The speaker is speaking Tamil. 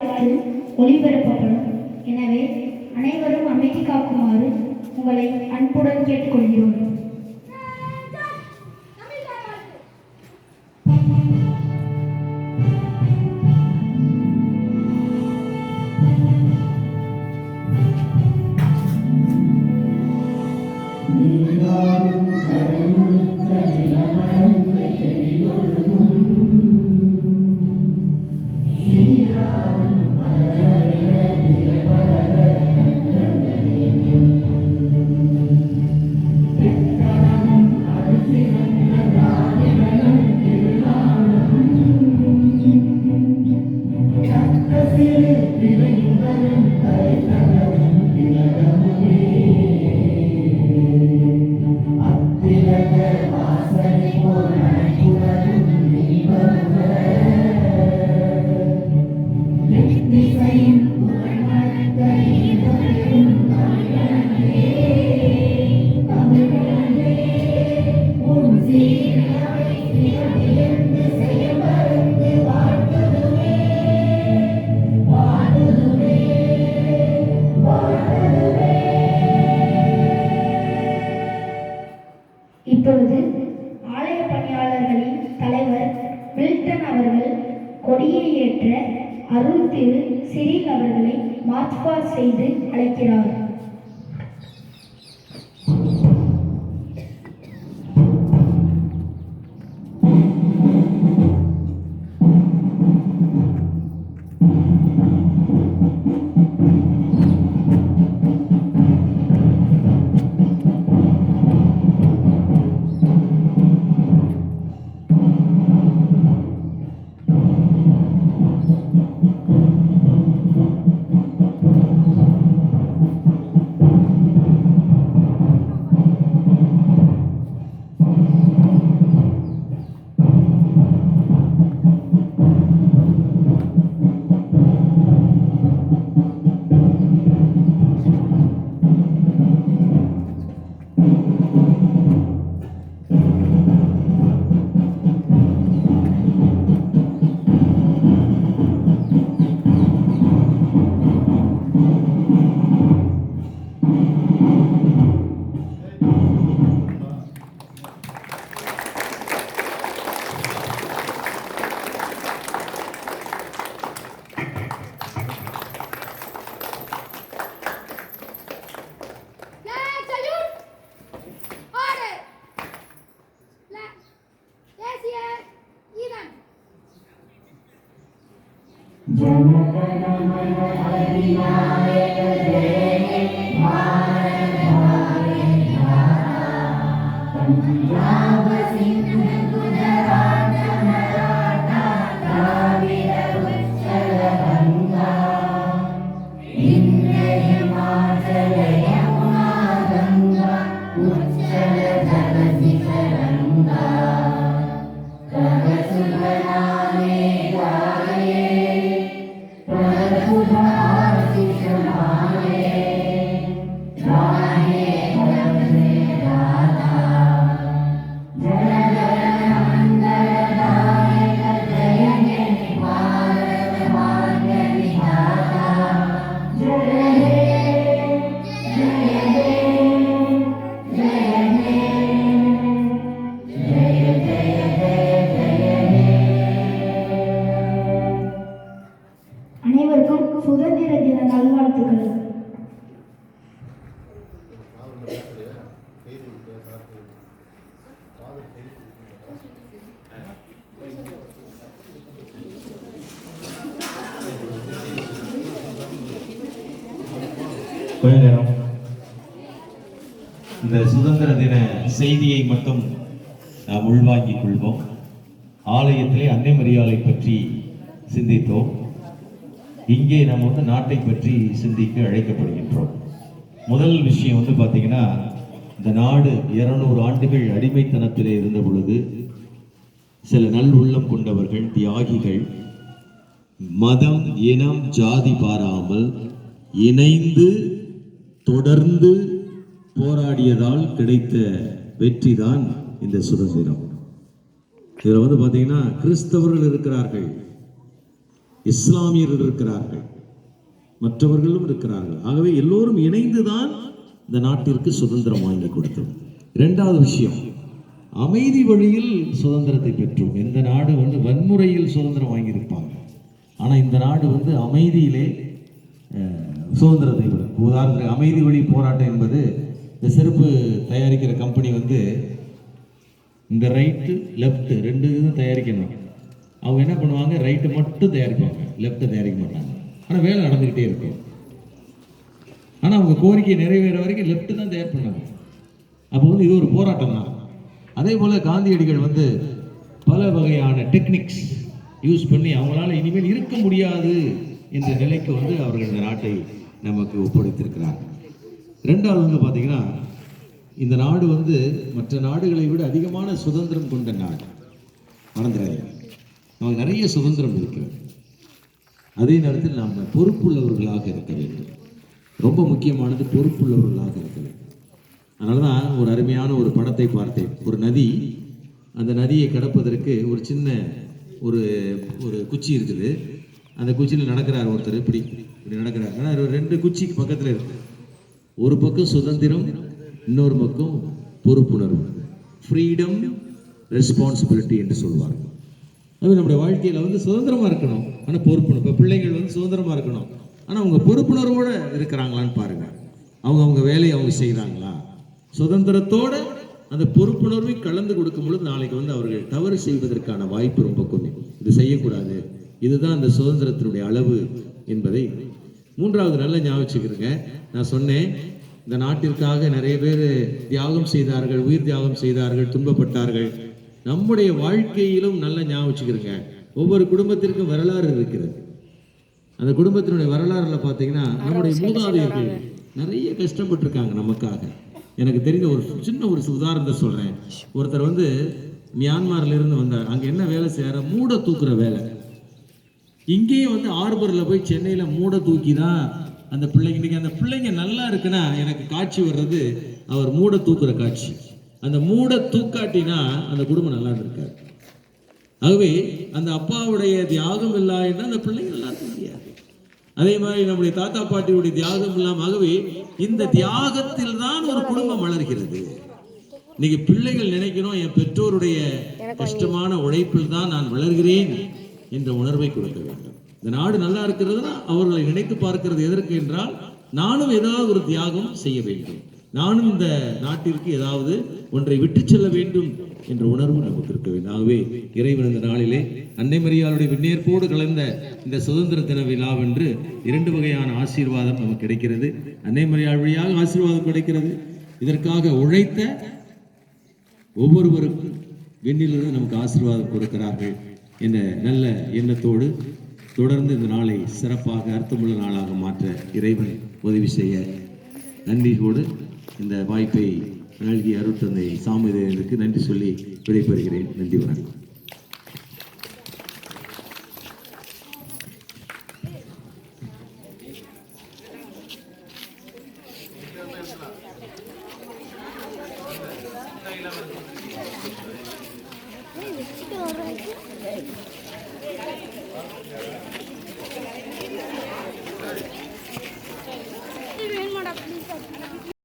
ஒளிபரப்பப்படும். எனவே அனைவரும் அமைதி காக்குமாறு உங்களை அன்புடன் கேட்டுக்கொள்கிறோம். இப்பொழுது ஆலய பணியாளர்களின் தலைவர் மில்டன் அவர்கள் கொடியை ஏற்ற அருள் திரு சிறில் அவர்களை மார்ச் பாஸ்ட் செய்து அழைக்கிறார். அனைவருக்கும் சுதந்திர தின நல்வாழ்த்துக்கள். கொஞ்ச நேரம் இந்த சுதந்திர தின செய்தியை மட்டும் நாம் உள்வாங்கிக் கொள்வோம். ஆலயத்திலே அன்னை மரியாளை பற்றி சிந்தித்தோம். இங்கே நாம் நாட்டை பற்றி சிந்திக்க அழைக்கப்படுகின்றோம். முதல் விஷயம் பார்த்தீங்கன்னா, இந்த நாடு 200 ஆண்டுகள் அடிமைத்தனத்திலே இருந்த பொழுது சில நல்லுள்ளம் கொண்டவர்கள், தியாகிகள், மதம் இனம் ஜாதி பாராமல் இணைந்து தொடர்ந்து போராடியதால் கிடைத்த வெற்றி தான் இந்த சுதந்திரம். இதில் பார்த்தீங்கன்னா கிறிஸ்தவர்கள் இருக்கிறார்கள், இஸ்லாமியர்கள் இருக்கிறார்கள், மற்றவர்களும் இருக்கிறார்கள். ஆகவே எல்லோரும் இணைந்துதான் இந்த நாட்டிற்கு சுதந்திரம் வாங்கி கொடுத்தோம். இரண்டாவது விஷயம், அமைதி வழியில் சுதந்திரத்தை பெற்றோம். இந்த நாடு வன்முறையில் சுதந்திரம் வாங்கியிருப்பாங்க, ஆனால் இந்த நாடு அமைதியிலே சுதந்திரத்தை பெறும். உதாரணத்துக்கு அமைதி வழி போராட்டம் என்பது, இந்த செருப்பு தயாரிக்கிற கம்பெனி இந்த ரைட்டு லெஃப்ட் ரெண்டு இதுவும் தயாரிக்கணும். அவங்க என்ன பண்ணுவாங்க, ரைட்டு மட்டும் தயாரிப்பாங்க, லெஃப்ட்டை தயாரிக்க மாட்டாங்க. ஆனால் வேலை நடந்துக்கிட்டே இருக்கும். ஆனால் அவங்க கோரிக்கை நிறைவேற வரைக்கும் லெஃப்ட் தான் தயார் பண்ணாங்க. அப்போ இது ஒரு போராட்டம் தான். அதே போல் காந்தியடிகள் பல வகையான டெக்னிக்ஸ் யூஸ் பண்ணி அவங்களால இனிமேல் இருக்க முடியாது என்ற நிலைக்கு அவர்கள் இந்த நாட்டை நமக்கு ஒப்படைத்திருக்கிறார். ரெண்டாவது பார்த்தீங்கன்னா, இந்த நாடு மற்ற நாடுகளை விட அதிகமான சுதந்திரம் கொண்ட நாடு. மறந்துடாது, நமக்கு நிறைய சுதந்திரம் இருக்கிறது. அதே நேரத்தில் நாம் பொறுப்புள்ளவர்களாக இருக்க வேண்டும். ரொம்ப முக்கியமானது பொறுப்புள்ளவர்களாக இருக்க வேண்டும். அதனால தான் ஒரு அருமையான ஒரு படத்தை பார்த்தேன். ஒரு நதி, அந்த நதியை கடப்பதற்கு ஒரு சின்ன ஒரு குச்சி இருக்குது. அந்த குச்சியில் நடக்கிறார் ஒருத்தர், இப்படி நடக்கிறார். ஆனால் ரெண்டு குச்சிக்கு பக்கத்தில் இருக்கு. ஒரு பக்கம் சுதந்திரம், இன்னொரு பக்கம் பொறுப்புணர்வு, ஃப்ரீடம் ரெஸ்பான்சிபிலிட்டி என்று சொல்வார்கள். அது நம்முடைய வாழ்க்கையில் சுதந்திரமாக இருக்கணும், ஆனால் பொறுப்புணர்வு. இப்போ பிள்ளைகள் சுதந்திரமாக இருக்கணும், ஆனால் அவங்க பொறுப்புணர்வோடு இருக்கிறாங்களான்னு பாருங்கள். அவங்க வேலையை அவங்க செய்கிறாங்களா? சுதந்திரத்தோட அந்த பொறுப்புணர்வை கலந்து கொடுக்கும் பொழுது நாளைக்கு அவர்கள் தவறு செய்வதற்கான வாய்ப்பு ரொம்ப கம்மி. இது செய்யக்கூடாது, இதுதான் அந்த சுதந்திரத்தினுடைய அளவு என்பதை மூன்றாவது நல்ல ஞாபகம். நான் சொன்னேன், இந்த நாட்டிற்காக நிறைய பேர் தியாகம் செய்தார்கள், உயிர் தியாகம் செய்தார்கள், துன்பப்பட்டார்கள். நம்முடைய வாழ்க்கையிலும் நல்ல ஞாபகம். ஒவ்வொரு குடும்பத்திற்கும் வரலாறு இருக்கிறது. அந்த குடும்பத்தினுடைய வரலாறுல பார்த்தீங்கன்னா, நம்முடைய மூதாதையர்கள் நிறைய கஷ்டப்பட்டிருக்காங்க நமக்காக. எனக்கு தெரிந்த ஒரு சின்ன உதாரணத்தை சொல்றேன். ஒருத்தர் மியான்மர்ல இருந்து வந்தார். அங்க என்ன வேலை செய்யற, மூட தூக்குற வேலை. இங்கேயும் ஆர்பர்ல போய் சென்னையில மூட தூக்கி தான் அந்த பிள்ளைங்க, அந்த பிள்ளைங்க நல்லா இருக்குன்னா எனக்கு காட்சி வர்றது அவர் மூட தூக்குற காட்சி. அந்த மூட தூக்காட்டினா அந்த குடும்பம் நல்லா இருக்காது. ஆகவே அந்த அப்பாவுடைய தியாகம் இல்லாமல் அந்த பிள்ளைங்க நல்லா இருக்க முடியாது. அதே மாதிரி நம்முடைய தாத்தா பாட்டியுடைய தியாகம் இல்லாமல், ஆகவே இந்த தியாகத்தில் தான் ஒரு குடும்பம் வளர்கிறது. இன்னைக்கு பிள்ளைகள் நினைக்கணும், என் பெற்றோருடைய கஷ்டமான உழைப்பில் தான் நான் வளர்கிறேன் என்ற உணர்வை கொடுக்க வேண்டும். இந்த நாடு நல்லா இருக்கிறதுனா அவர்களை நினைத்து பார்க்கிறது எதற்கு என்றால், நானும் ஏதாவது ஒரு தியாகம் செய்ய வேண்டும், நானும் இந்த நாட்டிற்கு ஏதாவது ஒன்றை விட்டு செல்ல வேண்டும் என்ற உணர்வு நமக்கு இருக்க வேண்டும். ஆகவே இறைவன் இந்த நாளிலே அன்னை மரியாளுடைய விண்ணேற்போடு கலந்த இந்த சுதந்திர தின விழாவென்று 2 வகையான ஆசீர்வாதம் நமக்கு கிடைக்கிறது. அன்னை மரியாள் வழியாக ஆசீர்வாதம் கிடைக்கிறது. இதற்காக உழைத்த ஒவ்வொருவருக்கும் விண்ணிலிருந்து நமக்கு ஆசீர்வாதம் கொடுக்கிறார்கள் என்ற நல்ல எண்ணத்தோடு தொடர்ந்து இந்த நாளை சிறப்பாக அர்த்தமுள்ள நாளாக மாற்ற இறைவன் உதவி செய்ய நன்றியோடு இந்த வாய்ப்பை நல்கிய அருட்தந்தை சாமிதேவனுக்கு நன்றி சொல்லி விடைபெறுகிறேன். நன்றி, வணக்கம். Hey,